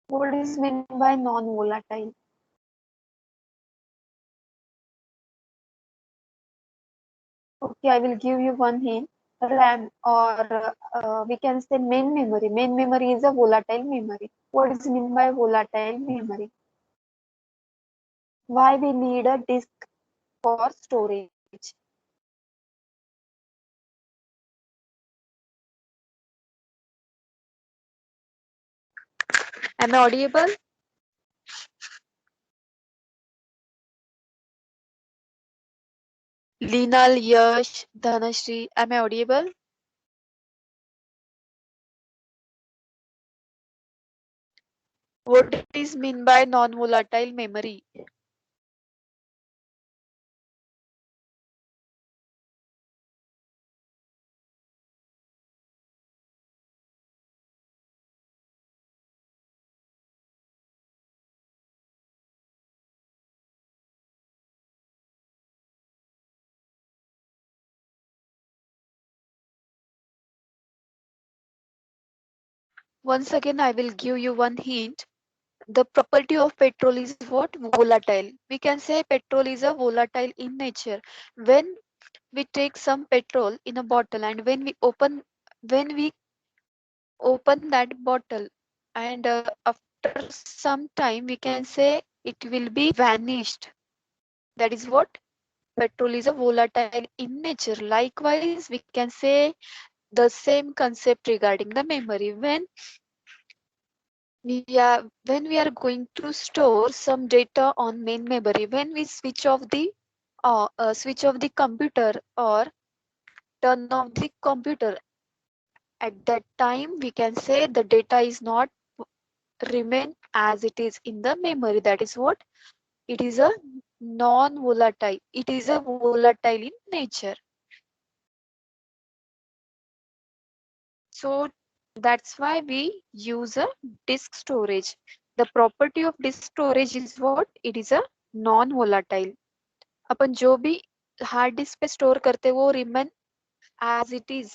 What is meant by non-volatile? Okay, I will give you one hint. RAM or we can say main memory. Main memory is a volatile memory. What is meant by volatile memory? Why we need a disk for storage? Am I audible? Linal, Yash, Dhanashri, am I audible? What is mean by non-volatile memory? Once again, I will give you one hint. The property of petrol is what? Volatile. We can say petrol is a volatile in nature. When we take some petrol in a bottle and when we open that bottle and after some time we can say it will be vanished. That is what petrol is a volatile in nature. Likewise, we can say the same concept regarding the memory. When we are going to store some data on main memory, when we switch off the computer or turn off the computer, at that time we can say the data is not remain as it is in the memory. That is what it is, a non volatile, it is a volatile in nature. So that's why we use a disk storage. The property of disk storage is what? It is a non volatile. अपन जो भी hard disk पे store करते हैं वो remain as it is.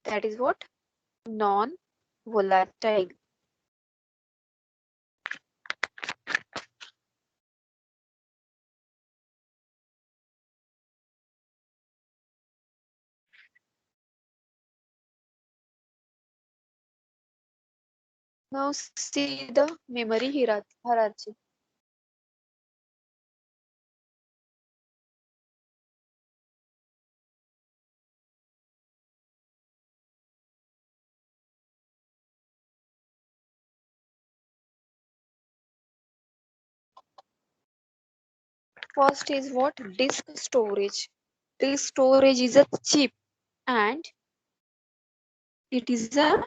That is what? Non volatile. Now see the memory hierarchy. First is what? Disk storage. Disk storage is a cheap and it is a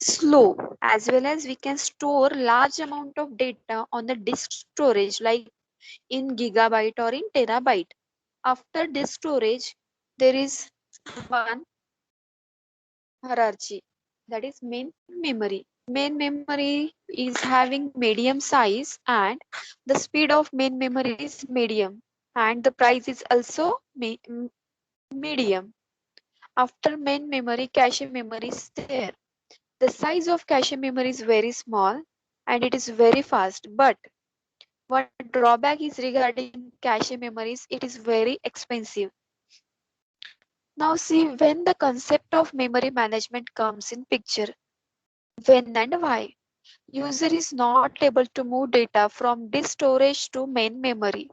slow, as well as we can store large amount of data on the disk storage like in gigabyte or in terabyte. After disk storage, there is one hierarchy, that is main memory. Main memory is having medium size and the speed of main memory is medium and the price is also medium. After main memory, cache memory is there. The size of cache memory is very small and it is very fast. But one drawback is regarding cache memories, it is very expensive. Now see when the concept of memory management comes in picture. When and why? User is not able to move data from disk storage to main memory.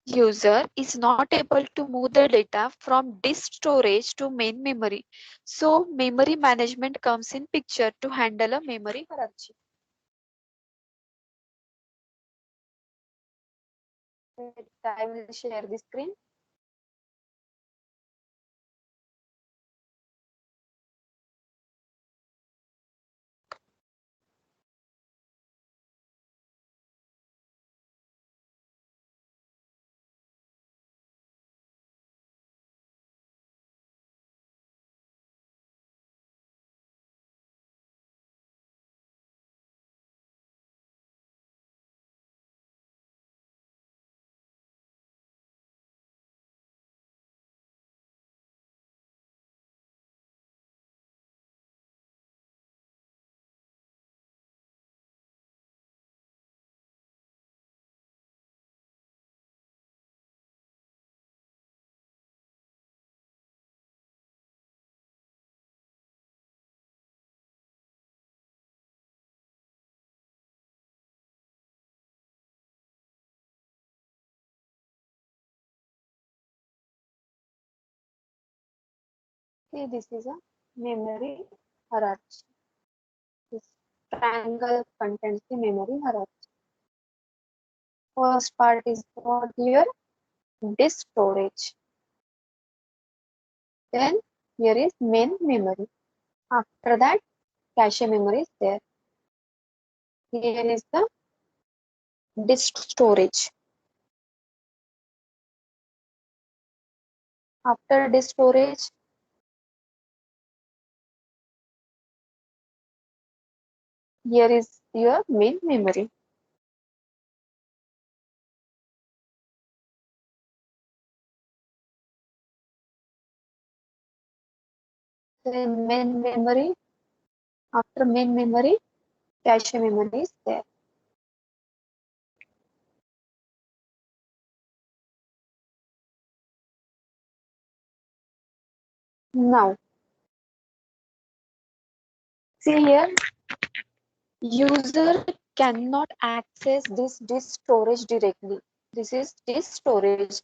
User is not able to move the data from disk storage to main memory. So memory management comes in picture to handle a memory hierarchy. Wait, I will share the screen. See, this is a memory hierarchy. This triangle contains the memory hierarchy. First part is what here? Disk storage. Then here is main memory. After that, cache memory is there. Here is the disk storage. After disk storage, here is your main memory. Then main memory. After main memory, cache memory is there. Now, see here, user cannot access this disk storage directly. This is disk storage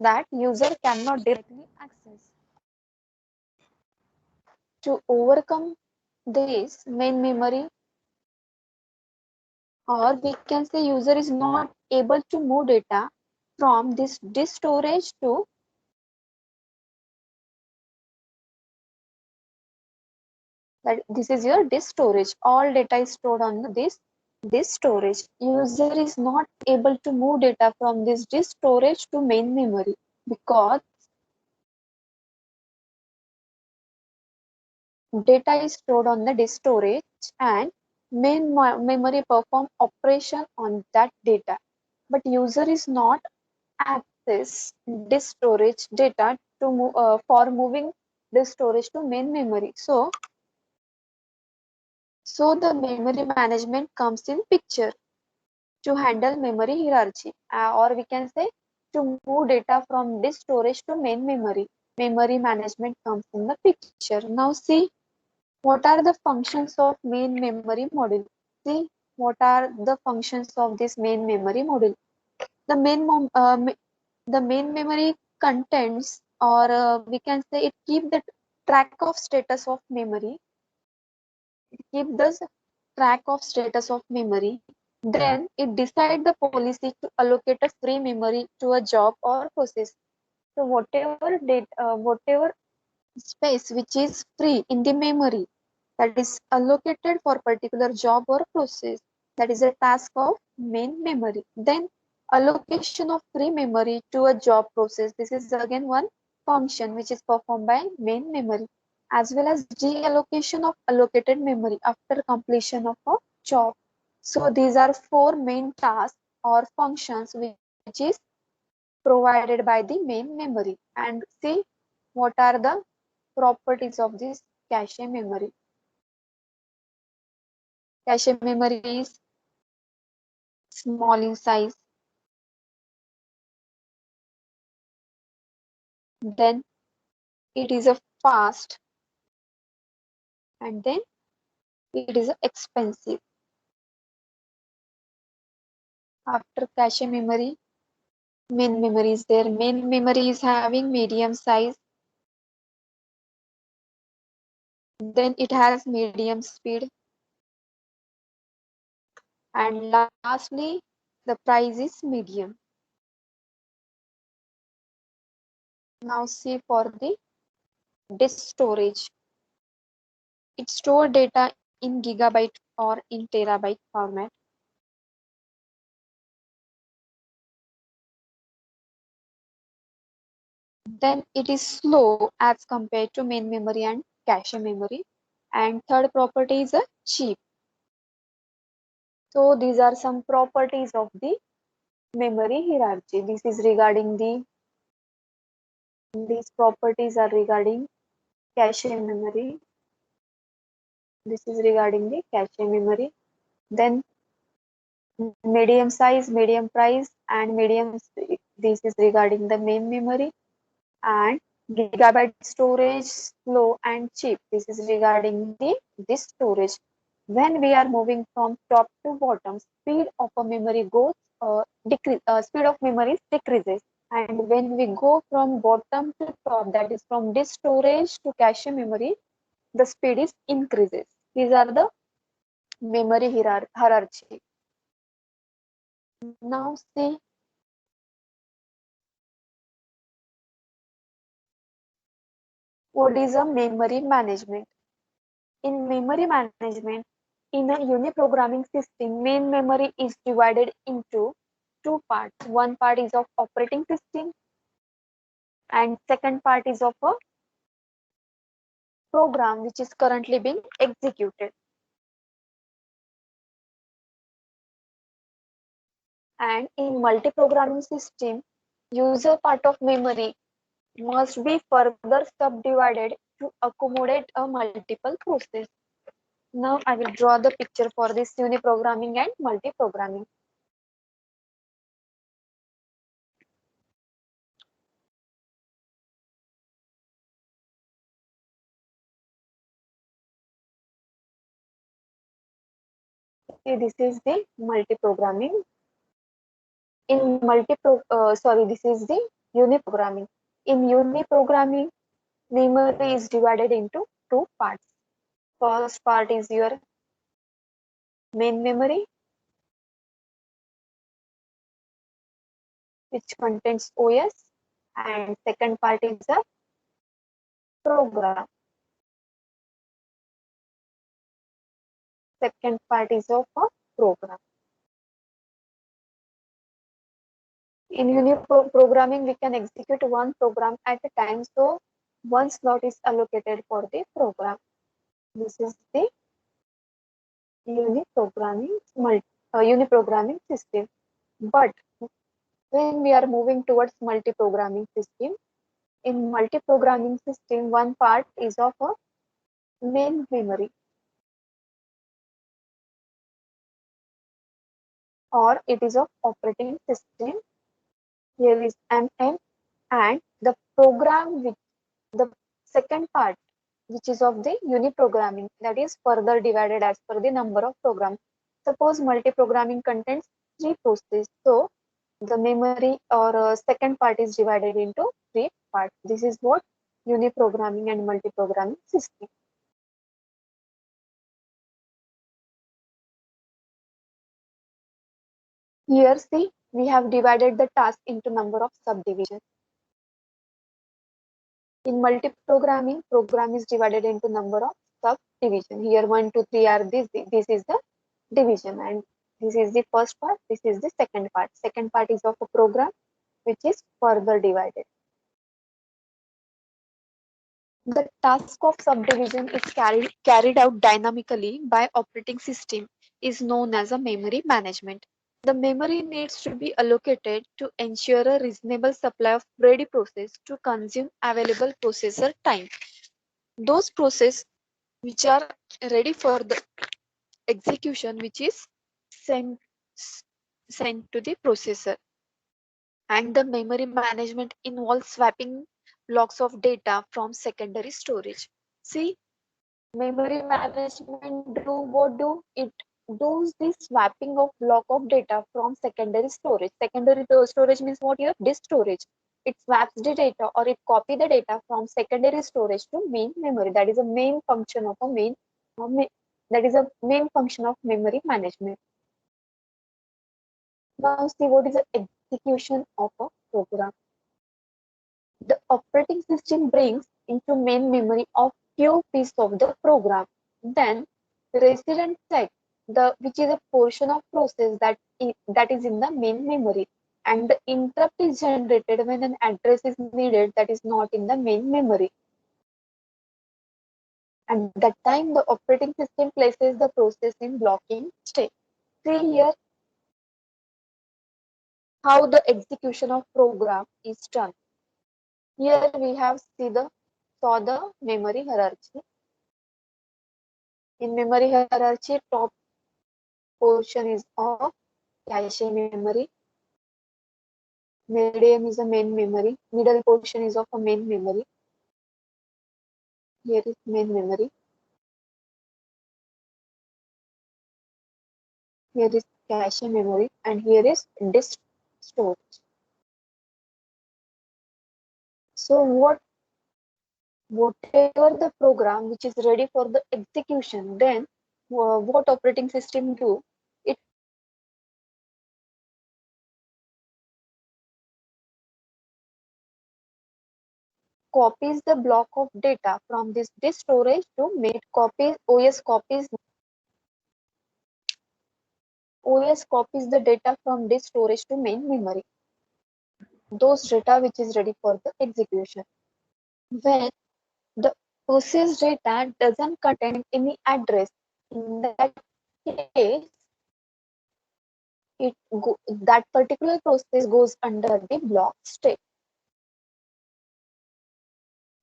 that user cannot directly access. To overcome this main memory, or we can say user is not able to move data from this disk storage to that this is your disk storage. All data is stored on this storage. User is not able to move data from this disk storage to main memory because data is stored on the disk storage and main memory perform operation on that data. But user is not access disk storage data to for moving disk storage to main memory. So the memory management comes in picture to handle memory hierarchy, or we can say to move data from disk storage to main memory. Memory management comes in the picture. Now see what are the functions of main memory module. See what are the functions of this main memory module. The the main memory contains, or we can say it keep the track of status of memory. It keep the track of status of memory. Then it decide the policy to allocate a free memory to a job or process. So whatever space which is free in the memory that is allocated for particular job or process, that is a task of main memory. Then allocation of free memory to a job process, this is again one function which is performed by main memory, as well as deallocation of allocated memory after completion of a job. So these are four main tasks or functions which is provided by the main memory. And see what are the properties of this cache memory. Cache memory is small in size, then it is a fast, and then it is a expensive. After cache memory, main memory is there. Main memory is having medium size, then it has medium speed, and lastly the price is medium. Now see for the disk storage. It store data in gigabyte or in terabyte format. Then it is slow as compared to main memory and cache memory. And third property is a cheap. So these are some properties of the memory hierarchy. This is regarding these properties are regarding cache memory. This is regarding the cache memory. Then medium size, medium price, and medium. This is regarding the main memory. And gigabyte storage, slow and cheap. This is regarding this storage. When we are moving from top to bottom, speed of a memory goes speed of memory decreases. And when we go from bottom to top, that is from disk storage to cache memory, the speed is increases. These are the memory hierarchy. Now see what is a memory management. In memory management, in a uniprogramming system, main memory is divided into two parts. One part is of operating system and second part is of a program which is currently being executed. And in multiprogramming system, user part of memory must be further subdivided to accommodate a multiple process. Now I will draw the picture for this uniprogramming and multiprogramming. See, this is the multiprogramming. In this is the uniprogramming. In uniprogramming, memory is divided into two parts. First part is your main memory, which contains OS, and second part is the program. Second part is of a program. In uniprogramming, we can execute one program at a time, so one slot is allocated for the program. This is the uniprogramming system. But when we are moving towards multiprogramming system, in multiprogramming system, one part is of a main memory or it is of operating system. Here is MM and the program with the second part which is of the uniprogramming, that is further divided as per the number of programs. Suppose multiprogramming contains three processes, so the memory or second part is divided into three parts. This is what uniprogramming and multiprogramming system. Here see, we have divided the task into number of subdivisions. In multiprogramming, program is divided into number of subdivision. Here 1, 2, 3 are this is the division, and this is the first part, this is the second part. Second part is of a program which is further divided. The task of subdivision is carried out dynamically by operating system is known as a memory management. The memory needs to be allocated to ensure a reasonable supply of ready process to consume available processor time. Those process which are ready for the execution which is sent sent to the processor. And the memory management involves swapping blocks of data from secondary storage. See, memory management do what do it does this swapping of block of data from secondary storage. Secondary storage means what here? Disk storage. It swaps the data or it copy the data from secondary storage to main memory. That is a main function of a that is a main function of memory management. Now see what is the execution of a program. The operating system brings into main memory a few pieces of the program. Then resident sec, which is a portion of process that is in the main memory. And the interrupt is generated when an address is needed that is not in the main memory. And that time the operating system places the process in blocking state. See here how the execution of program is done. Here we have saw the memory hierarchy. In memory hierarchy, top portion is of cache memory, medium is a main memory, middle portion is of a main memory. Here is main memory. Here is cache memory, and here is disk storage. So whatever the program which is ready for the execution, then what operating system do? It copies the block of data from this disk storage to main copies OS copies the data from disk storage to main memory. Those data which is ready for the execution. When the process data doesn't contain any address, in that case, that particular process goes under the block state.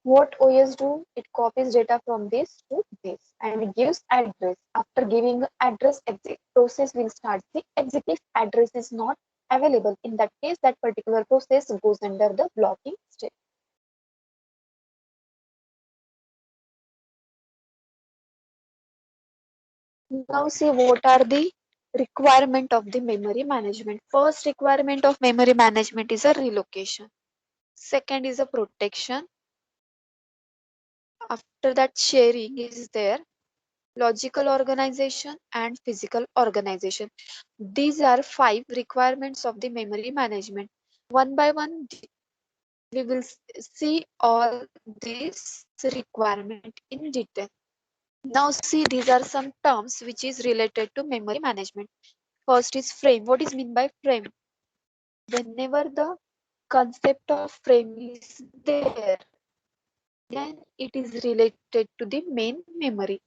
What OS do? It copies data from this to this and it gives address. After giving address, exit process will start the exit. If address is not available, in that case, that particular process goes under the blocking state. Now see what are the requirement of the memory management. First requirement of memory management is a relocation. Second is a protection. After that, sharing is there, logical organization and physical organization. These are five requirements of the memory management. One by one, we will see all these requirement in detail. Now see, these are some terms which is related to memory management. First is frame. What is mean by frame? Whenever the concept of frame is there, then it is related to the main memory.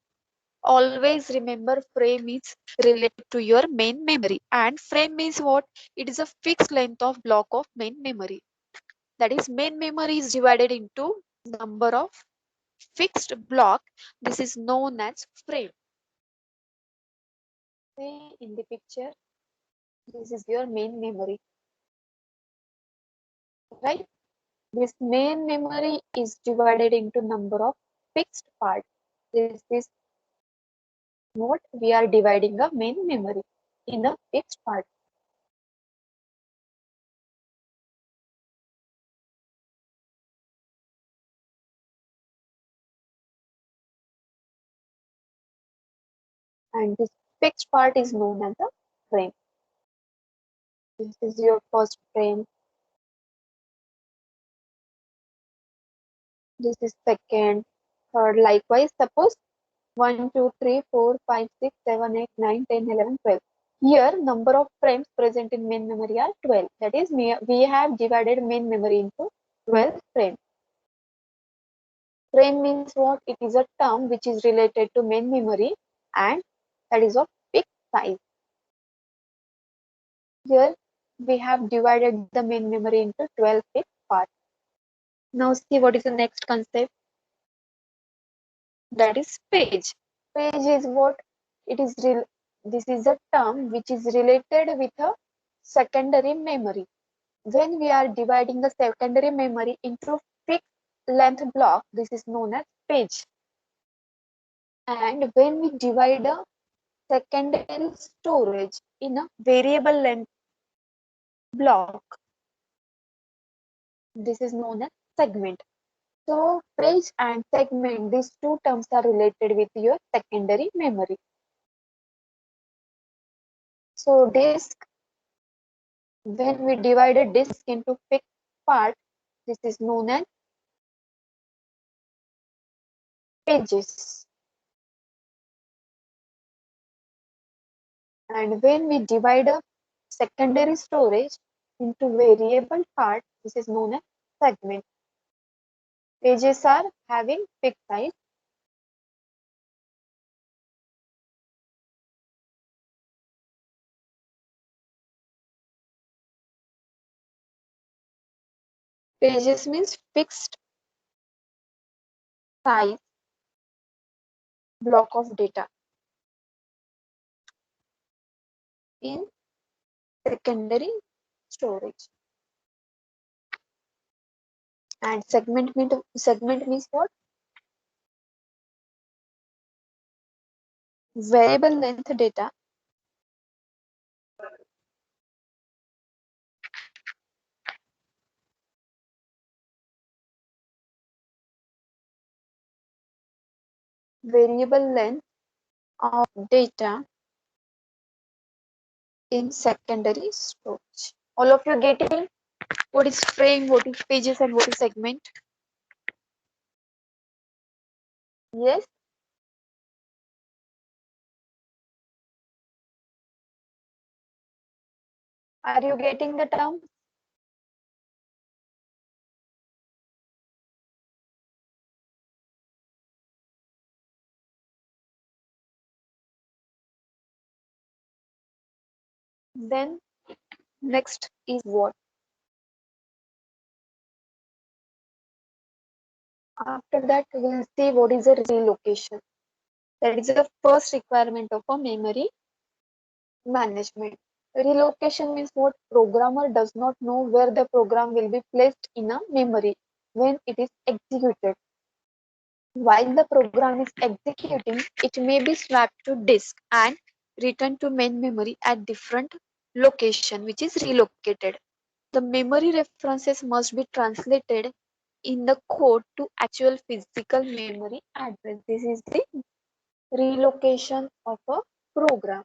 Always remember, frame is related to your main memory, and frame means what? It is a fixed length of block of main memory. That is, main memory is divided into number of fixed block. This is known as frame. See in the picture, this is your main memory, right? This main memory is divided into number of fixed parts. This is what we are dividing a main memory in a fixed part. And this fixed part is known as a frame. This is your first frame. This is second, third. Likewise, suppose 1, 2, 3, 4, 5, 6, 7, 8, 9, 10, 11, 12. Here, number of frames present in main memory are 12. That is, we have divided main memory into 12 frames. Frame means what? It is a term which is related to main memory and that is of fixed size. Here, we have divided the main memory into 12 fixed parts. Now see what is the next concept, that is page. Page is what? It is this is a term which is related with a secondary memory. When we are dividing the secondary memory into fixed length block, this is known as page. And when we divide a secondary storage in a variable length block, this is known as segment. So page and segment, these two terms are related with your secondary memory. So disk, when we divide a disk into fixed parts, this is known as pages. And when we divide a secondary storage into variable parts, this is known as segment. Pages are having fixed size. Pages means fixed size block of data in secondary storage. And segment means what? Variable length data variable length of data in secondary storage. All of you getting what is frame, what is pages, and what is segment? Yes. Are you getting the term? Then next is what? After that, we'll see what is a relocation. That is the first requirement of a memory management. Relocation means what? Programmer does not know where the program will be placed in a memory when it is executed. While the program is executing, it may be swapped to disk and returned to main memory at different location, which is relocated. The memory references must be translated in the code to actual physical memory address. This is the relocation of a program.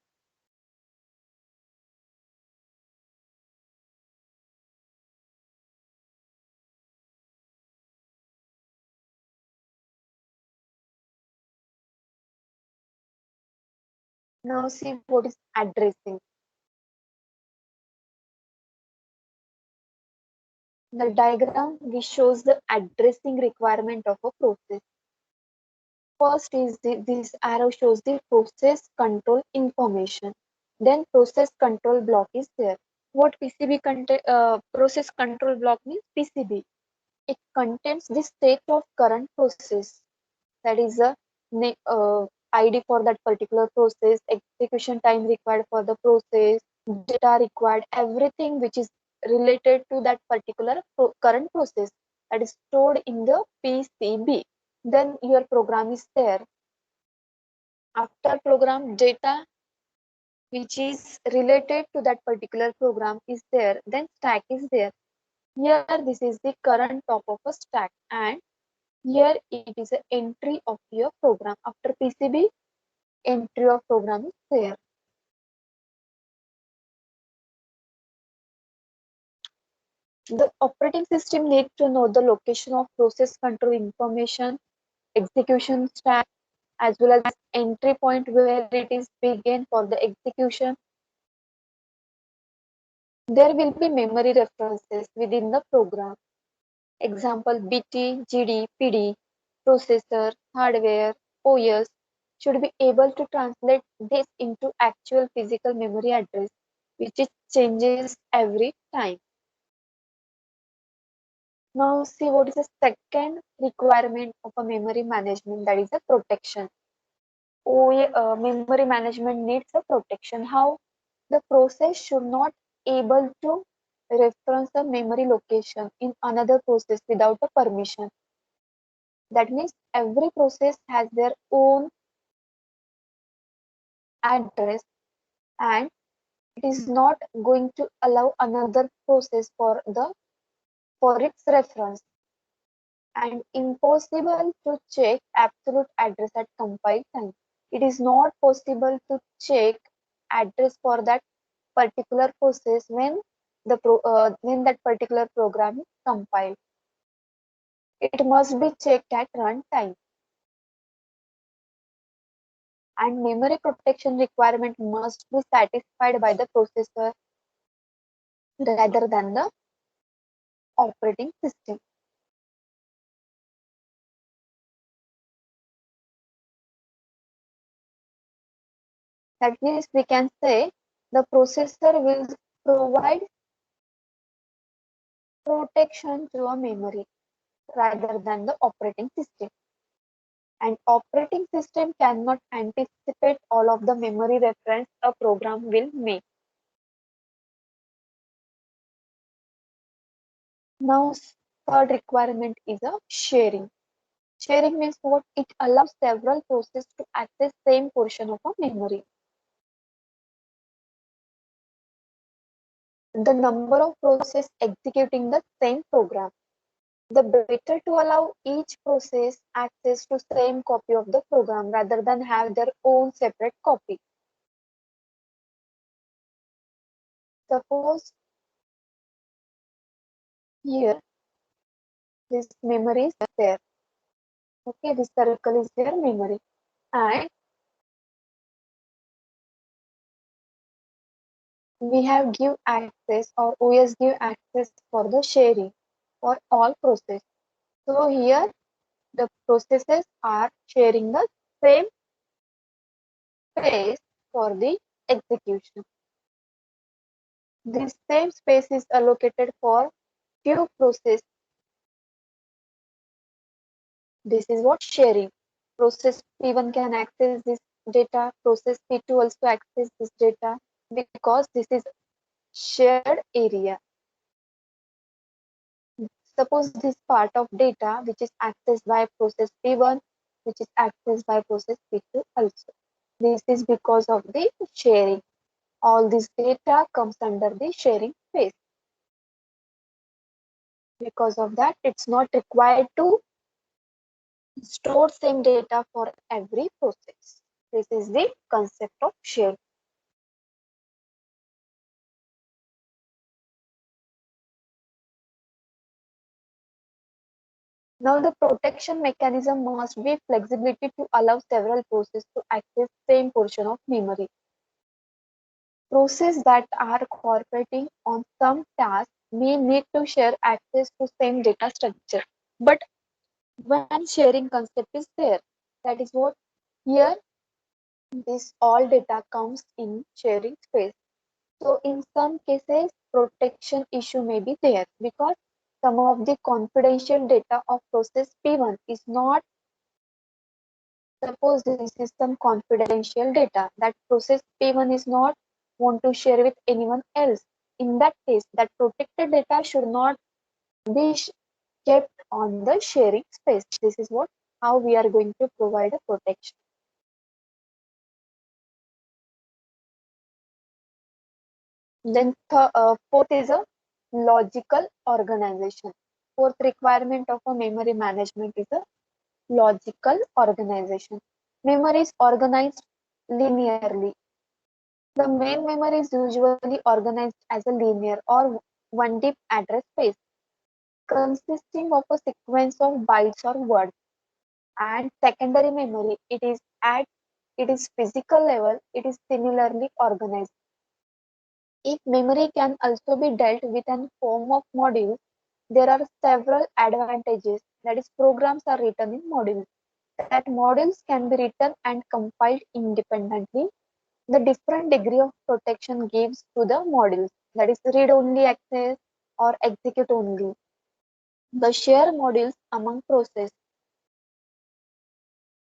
Now see what is addressing. The diagram which shows the addressing requirement of a process. First is this arrow shows the process control information. Then process control block is there. What process control block means? PCB. It contains the state of current process. That is a ID for that particular process, execution time required for the process, data required, everything which is related to that particular current process, that is stored in the PCB. Then your program is there. After program, data which is related to that particular program is there. Then stack is there. Here this is the current top of a stack, and here it is an entry of your program. After PCB, entry of program is there. The operating system needs to know the location of process control information, execution stack, as well as entry point where it is begin for the execution. There will be memory references within the program. Example BT, GD, PD, processor, hardware, OS should be able to translate this into actual physical memory address, which is changes every time. Now see what is the second requirement of a memory management, that is a protection. Memory management needs a protection. How? The process should not able to reference a memory location in another process without a permission. That means every process has their own address, and it is not going to allow another process for its reference, and impossible to check absolute address at compile time. It is not possible to check address for that particular process when that particular program is compiled. It must be checked at runtime, and memory protection requirement must be satisfied by the processor rather than the operating system. That means we can say the processor will provide protection to a memory rather than the operating system. And operating system cannot anticipate all of the memory reference a program will make. Now, third requirement is a sharing. Sharing means what? It allows several processes to access same portion of a memory. The number of processes executing the same program. The better to allow each process access to same copy of the program rather than have their own separate copy. Suppose here this memory is there. Okay, this circle is their memory. And we have give access or OS give access for the sharing for all process. So here the processes are sharing the same space for the execution. This same space is allocated for few processes. This is what sharing. Process P1 can access this data, process P2 also access this data because this is shared area. Suppose this part of data which is accessed by process P1, which is accessed by process P2 also. This is because of the sharing. All this data comes under the sharing phase. Because of that, it's not required to store same data for every process. This is the concept of sharing. Now the protection mechanism must be flexibility to allow several processes to access same portion of memory. Processes that are cooperating on some tasks may need to share access to same data structure. But when sharing concept is there, that is what here this all data comes in sharing space. So in some cases, protection issue may be there because some of the confidential data of process P1 is not, suppose this is some confidential data that process P1 is not want to share with anyone else. In that case, that protected data should not be kept on the sharing space. This is what how we are going to provide a protection. Then fourth is a logical organization. Fourth requirement of a memory management is a logical organization. Memory is organized linearly. The main memory is usually organized as a linear or one deep address space consisting of a sequence of bytes or words. And secondary memory, it is at its physical level, it is similarly organized. If memory can also be dealt with in form of modules, there are several advantages. That is, programs are written in modules. That modules can be written and compiled independently. The different degree of protection gives to the modules. That is, read-only access or execute-only. The share modules among process.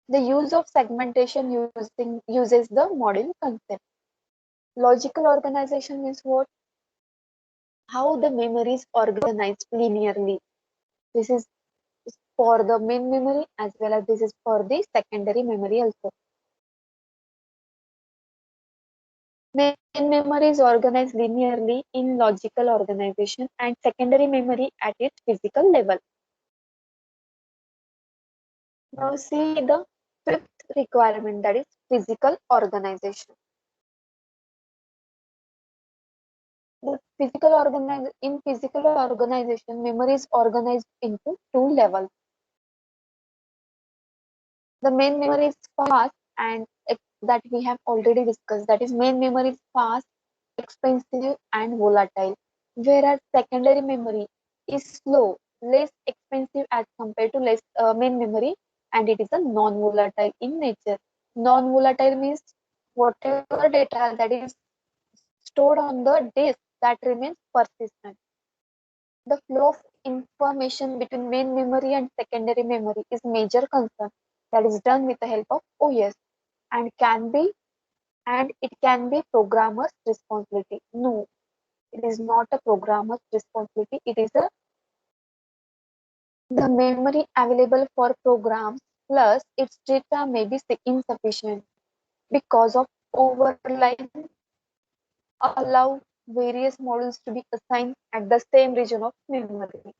The use of segmentation uses the module concept. Logical organization is what? How the memory is organized linearly. This is for the main memory as well as this is for the secondary memory also. Main memory is organized linearly in logical organization and secondary memory at its physical level. Now see the fifth requirement, that is physical organization. In physical organization, memory is organized into two levels. The main memory is fast and that we have already discussed. That is, main memory is fast, expensive, and volatile. Whereas secondary memory is slow, less expensive as compared to less main memory, and it is a non-volatile in nature. Non-volatile means whatever data that is stored on the disk that remains persistent. The flow of information between main memory and secondary memory is major concern that is done with the help of OS and it can be programmer's responsibility. No, it is not a programmer's responsibility. It is the memory available for programs plus its data may be insufficient because of overline allow various models to be assigned at the same region of memory.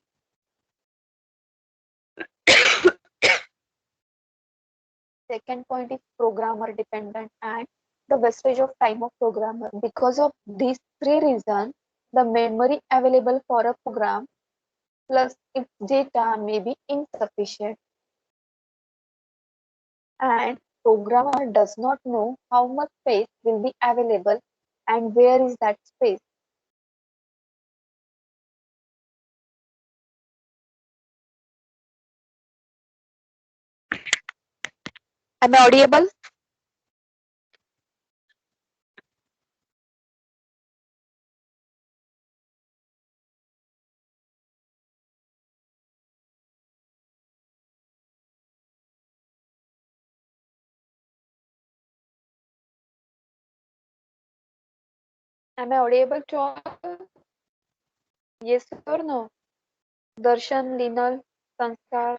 Second point is programmer dependent and the wastage of time of programmer. Because of these three reasons, the memory available for a program plus its data may be insufficient, and programmer does not know how much space will be available and where is that space. Am I audible? Am I audible to all? Yes or no? Darshan, Linal, Sanskar.